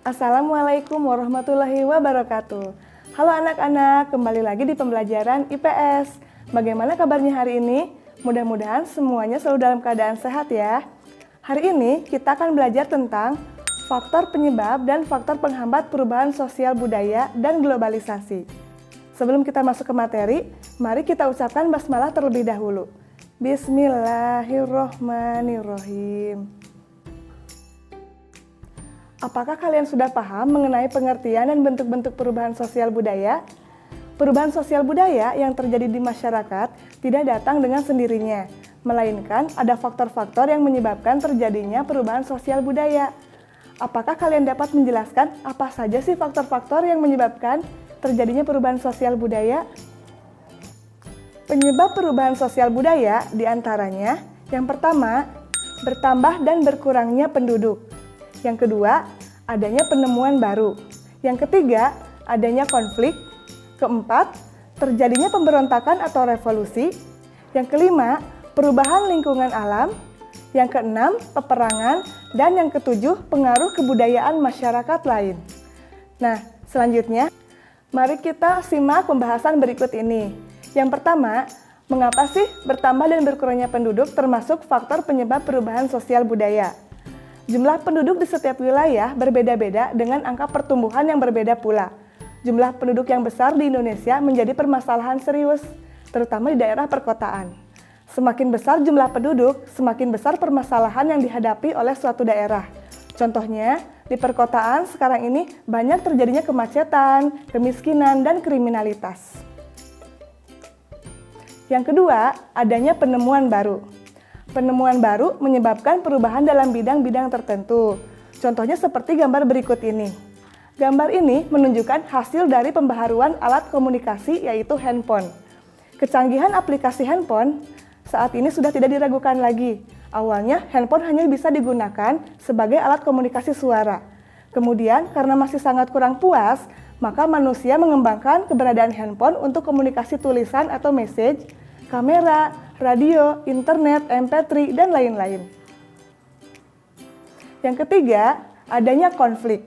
Assalamualaikum warahmatullahi wabarakatuh. Halo anak-anak, kembali lagi di pembelajaran IPS. Bagaimana kabarnya hari ini? Mudah-mudahan semuanya selalu dalam keadaan sehat ya. Hari ini kita akan belajar tentang faktor penyebab dan faktor penghambat perubahan sosial budaya dan globalisasi. Sebelum kita masuk ke materi, mari kita ucapkan basmalah terlebih dahulu. Bismillahirrohmanirrohim. Apakah kalian sudah paham mengenai pengertian dan bentuk-bentuk perubahan sosial budaya? Perubahan sosial budaya yang terjadi di masyarakat tidak datang dengan sendirinya, melainkan ada faktor-faktor yang menyebabkan terjadinya perubahan sosial budaya. Apakah kalian dapat menjelaskan apa saja sih faktor-faktor yang menyebabkan terjadinya perubahan sosial budaya? Penyebab perubahan sosial budaya diantaranya, yang pertama, bertambah dan berkurangnya penduduk. Yang kedua, adanya penemuan baru. Yang ketiga, adanya konflik. Keempat, terjadinya pemberontakan atau revolusi. Yang kelima, perubahan lingkungan alam. Yang keenam, peperangan. Dan yang ketujuh, pengaruh kebudayaan masyarakat lain. Nah, selanjutnya, mari kita simak pembahasan berikut ini. Yang pertama, mengapa sih bertambah dan berkurangnya penduduk termasuk faktor penyebab perubahan sosial budaya? Jumlah penduduk di setiap wilayah berbeda-beda dengan angka pertumbuhan yang berbeda pula. Jumlah penduduk yang besar di Indonesia menjadi permasalahan serius, terutama di daerah perkotaan. Semakin besar jumlah penduduk, semakin besar permasalahan yang dihadapi oleh suatu daerah. Contohnya, di perkotaan sekarang ini banyak terjadinya kemacetan, kemiskinan, dan kriminalitas. Yang kedua, adanya penemuan baru. Penemuan baru menyebabkan perubahan dalam bidang-bidang tertentu. Contohnya seperti gambar berikut ini. Gambar ini menunjukkan hasil dari pembaharuan alat komunikasi yaitu handphone. Kecanggihan aplikasi handphone saat ini sudah tidak diragukan lagi. Awalnya handphone hanya bisa digunakan sebagai alat komunikasi suara. Kemudian karena masih sangat kurang puas, maka manusia mengembangkan keberadaan handphone untuk komunikasi tulisan atau message, kamera, radio, internet, MP3, dan lain-lain. Yang ketiga, adanya konflik.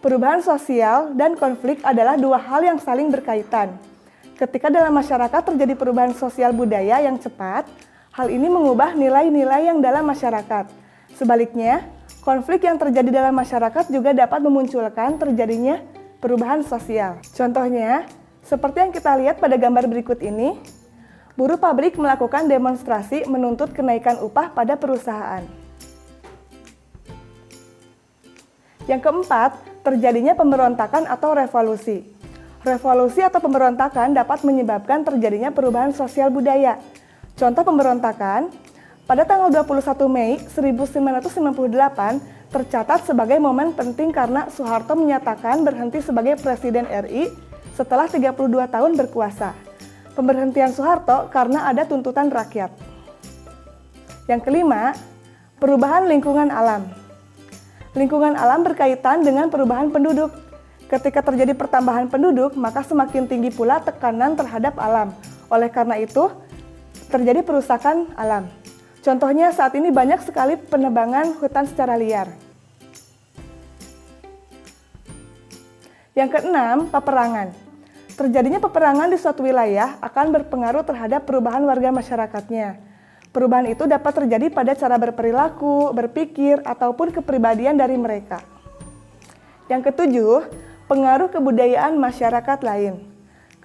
Perubahan sosial dan konflik adalah dua hal yang saling berkaitan. Ketika dalam masyarakat terjadi perubahan sosial budaya yang cepat, hal ini mengubah nilai-nilai yang dalam masyarakat. Sebaliknya, konflik yang terjadi dalam masyarakat juga dapat memunculkan terjadinya perubahan sosial. Contohnya, seperti yang kita lihat pada gambar berikut ini, buruh pabrik melakukan demonstrasi menuntut kenaikan upah pada perusahaan. Yang keempat, terjadinya pemberontakan atau revolusi. Revolusi atau pemberontakan dapat menyebabkan terjadinya perubahan sosial budaya. Contoh pemberontakan, pada tanggal 21 Mei 1998 tercatat sebagai momen penting karena Soeharto menyatakan berhenti sebagai Presiden RI setelah 32 tahun berkuasa. Pemberhentian Soeharto karena ada tuntutan rakyat. Yang kelima, perubahan lingkungan alam. Lingkungan alam berkaitan dengan perubahan penduduk. Ketika terjadi pertambahan penduduk, maka semakin tinggi pula tekanan terhadap alam. Oleh karena itu, terjadi perusakan alam. Contohnya saat ini banyak sekali penebangan hutan secara liar. Yang keenam, peperangan. Terjadinya peperangan di suatu wilayah akan berpengaruh terhadap perubahan warga masyarakatnya. Perubahan itu dapat terjadi pada cara berperilaku, berpikir, ataupun kepribadian dari mereka. Yang ketujuh, pengaruh kebudayaan masyarakat lain.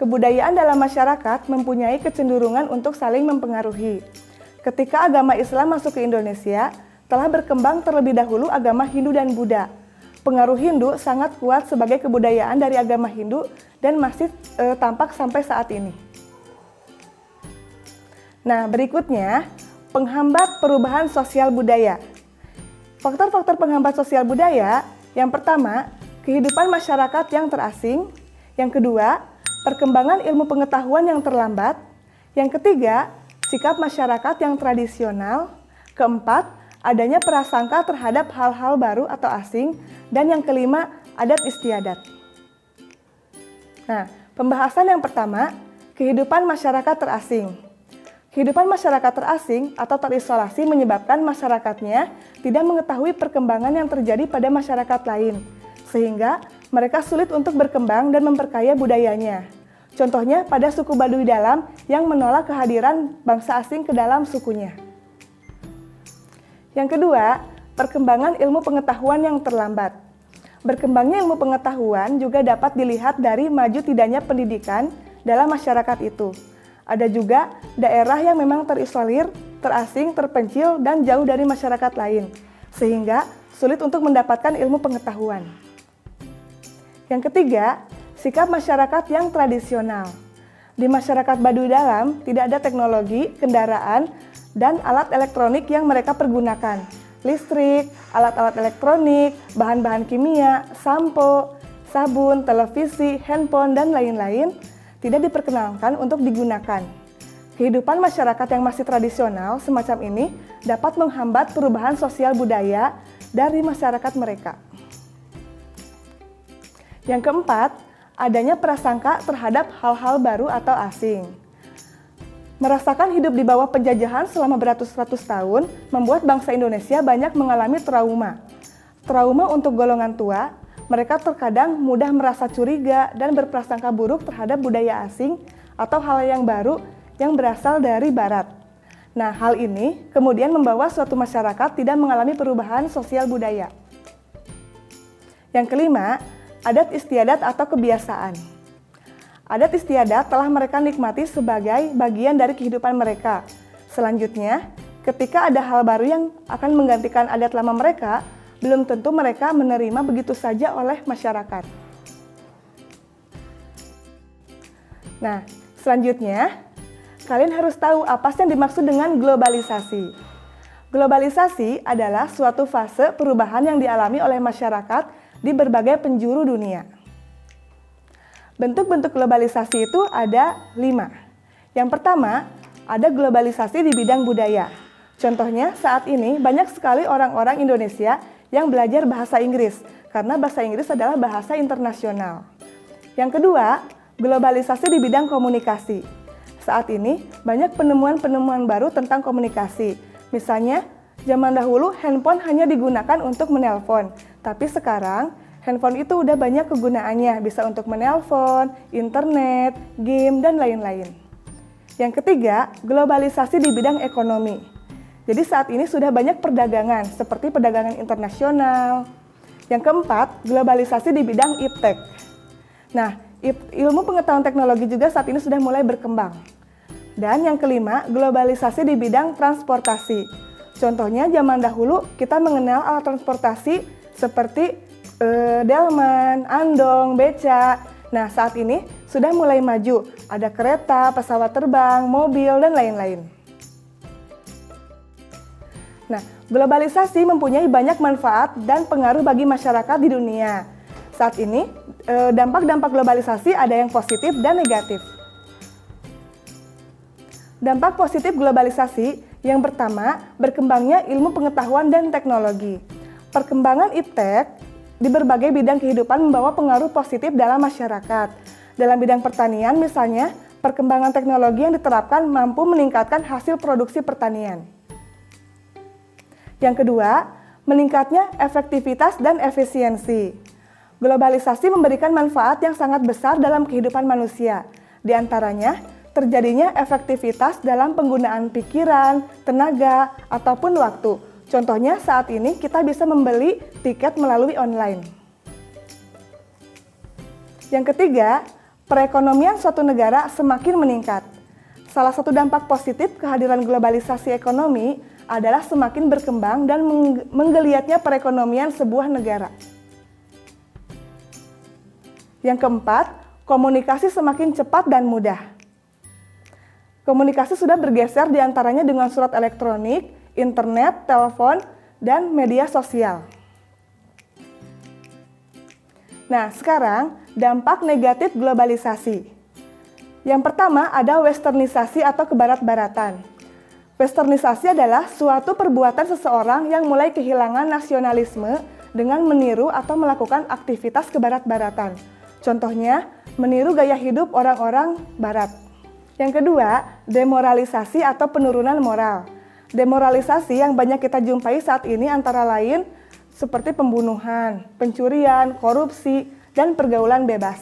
Kebudayaan dalam masyarakat mempunyai kecenderungan untuk saling mempengaruhi. Ketika agama Islam masuk ke Indonesia, telah berkembang terlebih dahulu agama Hindu dan Buddha. Pengaruh Hindu sangat kuat sebagai kebudayaan dari agama Hindu dan masih tampak sampai saat ini. Nah, berikutnya, penghambat perubahan sosial budaya. Faktor-faktor penghambat sosial budaya, yang pertama, kehidupan masyarakat yang terasing. Yang kedua, perkembangan ilmu pengetahuan yang terlambat. Yang ketiga, sikap masyarakat yang tradisional. Keempat, adanya prasangka terhadap hal-hal baru atau asing. Dan yang kelima, adat istiadat. Nah, pembahasan yang pertama, kehidupan masyarakat terasing. Kehidupan masyarakat terasing atau terisolasi menyebabkan masyarakatnya tidak mengetahui perkembangan yang terjadi pada masyarakat lain. sehingga mereka sulit untuk berkembang dan memperkaya budayanya. Contohnya pada suku Baduy Dalam yang menolak kehadiran bangsa asing ke dalam sukunya. Yang kedua, perkembangan ilmu pengetahuan yang terlambat. Berkembangnya ilmu pengetahuan juga dapat dilihat dari maju tidaknya pendidikan dalam masyarakat itu. Ada juga daerah yang memang terisolir, terasing, terpencil, dan jauh dari masyarakat lain, sehingga sulit untuk mendapatkan ilmu pengetahuan. Yang ketiga, sikap masyarakat yang tradisional. Di masyarakat Baduy Dalam tidak ada teknologi, kendaraan, dan alat elektronik yang mereka pergunakan. Listrik, alat-alat elektronik, bahan-bahan kimia, sampo, sabun, televisi, handphone, dan lain-lain tidak diperkenankan untuk digunakan. Kehidupan masyarakat yang masih tradisional semacam ini dapat menghambat perubahan sosial budaya dari masyarakat mereka. Yang keempat, adanya prasangka terhadap hal-hal baru atau asing. Merasakan hidup di bawah penjajahan selama beratus-ratus tahun membuat bangsa Indonesia banyak mengalami trauma. Trauma untuk golongan tua, mereka terkadang mudah merasa curiga dan berprasangka buruk terhadap budaya asing atau hal yang baru yang berasal dari barat. Nah, hal ini kemudian membawa suatu masyarakat tidak mengalami perubahan sosial budaya. Yang kelima, adat istiadat atau kebiasaan. Adat istiadat telah mereka nikmati sebagai bagian dari kehidupan mereka. Selanjutnya, ketika ada hal baru yang akan menggantikan adat lama mereka, belum tentu mereka menerima begitu saja oleh masyarakat. Nah, selanjutnya, kalian harus tahu apa sih yang dimaksud dengan globalisasi. Globalisasi adalah suatu fase perubahan yang dialami oleh masyarakat di berbagai penjuru dunia. Bentuk-bentuk globalisasi itu ada 5. Yang pertama, ada globalisasi di bidang budaya. Contohnya, saat ini banyak sekali orang-orang Indonesia yang belajar bahasa Inggris, karena bahasa Inggris adalah bahasa internasional. Yang kedua, globalisasi di bidang komunikasi. Saat ini, banyak penemuan-penemuan baru tentang komunikasi. Misalnya, zaman dahulu handphone hanya digunakan untuk menelpon, tapi sekarang handphone itu udah banyak kegunaannya, bisa untuk menelpon, internet, game, dan lain-lain. Yang ketiga, globalisasi di bidang ekonomi. Jadi saat ini sudah banyak perdagangan, seperti perdagangan internasional. Yang keempat, globalisasi di bidang iptek. Nah, ilmu pengetahuan teknologi juga saat ini sudah mulai berkembang. Dan yang kelima, globalisasi di bidang transportasi. Contohnya, zaman dahulu kita mengenal alat transportasi seperti delman, andong, beca. Nah, saat ini sudah mulai maju. Ada kereta, pesawat terbang, mobil, dan lain-lain. Nah, globalisasi mempunyai banyak manfaat dan pengaruh bagi masyarakat di dunia. Saat ini, dampak-dampak globalisasi ada yang positif dan negatif. Dampak positif globalisasi yang pertama, berkembangnya ilmu pengetahuan dan teknologi. Perkembangan iptek di berbagai bidang kehidupan membawa pengaruh positif dalam masyarakat. Dalam bidang pertanian misalnya, perkembangan teknologi yang diterapkan mampu meningkatkan hasil produksi pertanian. Yang kedua, meningkatnya efektivitas dan efisiensi. Globalisasi memberikan manfaat yang sangat besar dalam kehidupan manusia. Di antaranya, terjadinya efektivitas dalam penggunaan pikiran, tenaga, ataupun waktu. Contohnya saat ini kita bisa membeli tiket melalui online. Yang ketiga, perekonomian suatu negara semakin meningkat. Salah satu dampak positif kehadiran globalisasi ekonomi adalah semakin berkembang dan menggeliatnya perekonomian sebuah negara. Yang keempat, komunikasi semakin cepat dan mudah. Komunikasi sudah bergeser diantaranya dengan surat elektronik, internet, telepon, dan media sosial. Nah, sekarang dampak negatif globalisasi. Yang pertama ada westernisasi atau kebarat-baratan. Westernisasi adalah suatu perbuatan seseorang yang mulai kehilangan nasionalisme dengan meniru atau melakukan aktivitas kebarat-baratan. Contohnya, meniru gaya hidup orang-orang barat. Yang kedua, demoralisasi atau penurunan moral. Demoralisasi yang banyak kita jumpai saat ini antara lain seperti pembunuhan, pencurian, korupsi, dan pergaulan bebas.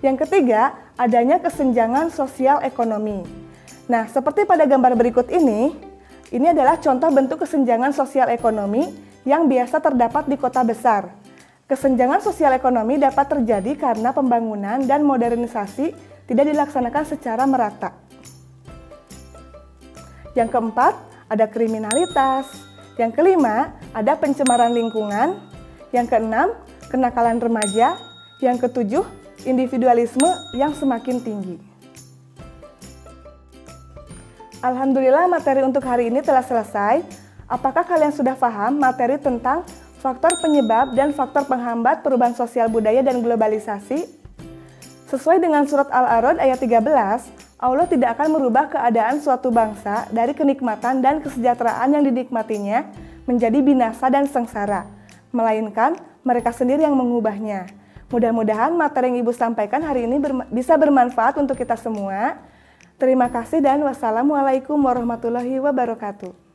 Yang ketiga, adanya kesenjangan sosial ekonomi. Nah, seperti pada gambar berikut ini adalah contoh bentuk kesenjangan sosial ekonomi yang biasa terdapat di kota besar. Kesenjangan sosial ekonomi dapat terjadi karena pembangunan dan modernisasi tidak dilaksanakan secara merata. Yang keempat, ada kriminalitas. Yang kelima, ada pencemaran lingkungan. Yang keenam, kenakalan remaja. Yang ketujuh, individualisme yang semakin tinggi. Alhamdulillah, materi untuk hari ini telah selesai. Apakah kalian sudah paham materi tentang faktor penyebab dan faktor penghambat perubahan sosial budaya dan globalisasi? Sesuai dengan surat Al-A'raf ayat 13, Allah tidak akan merubah keadaan suatu bangsa dari kenikmatan dan kesejahteraan yang dinikmatinya menjadi binasa dan sengsara, melainkan mereka sendiri yang mengubahnya. Mudah-mudahan materi yang Ibu sampaikan hari ini bisa bermanfaat untuk kita semua. Terima kasih dan wassalamualaikum warahmatullahi wabarakatuh.